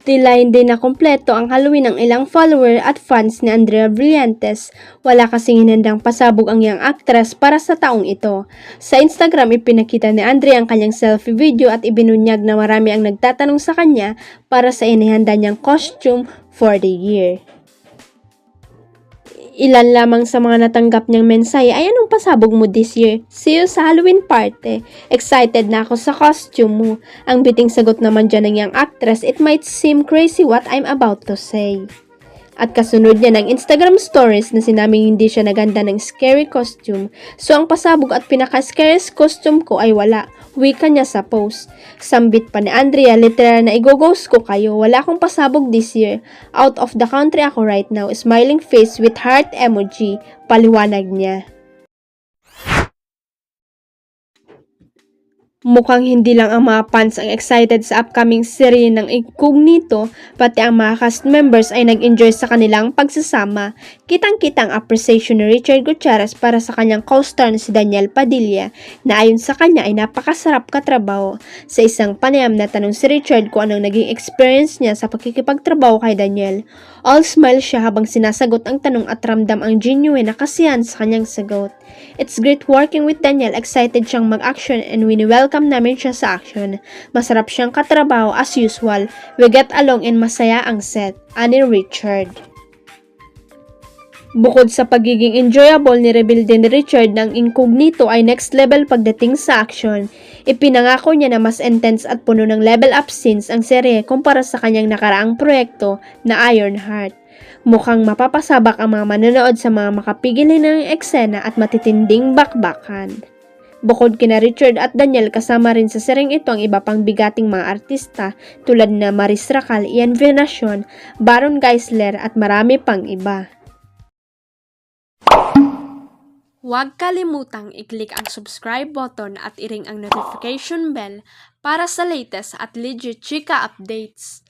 Tila hindi na kompleto ang Halloween ng ilang follower at fans ni Andrea Brillantes. Wala kasing hinandang pasabog ang young actress para sa taong ito. Sa Instagram, ipinakita ni Andrea ang kanyang selfie video at ibinunyag na marami ang nagtatanong sa kanya para sa inihanda niyang costume for the year. Ilan lamang sa mga natanggap niyang mensahe ay anong pasabog mo this year? See you sa Halloween party. Excited na ako sa costume mo. Ang biting sagot naman dyan ng young actress, it might seem crazy what I'm about to say. At kasunod niya ng Instagram stories na sinabing hindi siya naganda ng scary costume. So ang pasabog at pinaka-scariest costume ko ay wala. Wika niya sa post. Sambit pa ni Andrea, literal na igoghost ko kayo. Wala akong pasabog this year. Out of the country ako right now. Smiling face with heart emoji. Paliwanag niya. Mukhang hindi lang ang mga fans ang excited sa upcoming serye ng Incognito, pati ang mga cast members ay nag-enjoy sa kanilang pagsasama. Kitang-kita ang appreciation ni Richard Gutierrez para sa kanyang co-star na si Daniel Padilla, na ayon sa kanya ay napakasarap katrabaho. Sa isang panayam na tanong si Richard kung anong naging experience niya sa pagkikipagtrabaho kay Daniel. All smile siya habang sinasagot ang tanong at ramdam ang genuine na kasiyahan sa kanyang sagot. It's great working with Daniel, excited siyang mag-action and welcome namin siya sa action. Masarap siyang katrabaho as usual. We get along and masaya ang set. Ani Richard. Bukod sa pagiging enjoyable, ni-reveal din ni Richard ng Incognito ay next level pagdating sa action. Ipinangako niya na mas intense at puno ng level up scenes ang serye kumpara sa kanyang nakaraang proyekto na Ironheart. Mukhang mapapasabak ang mga manonood sa mga makapigil ng eksena at matitinding bakbakan. Bukod kina Richard at Daniel, kasama rin sa seryeng ito ang iba pang bigating mga artista tulad na Maris Racal, Ian Veneracion, Baron Geisler at marami pang iba. Huwag kalimutang i-click ang subscribe button at i-ring ang notification bell para sa latest at legit chika updates.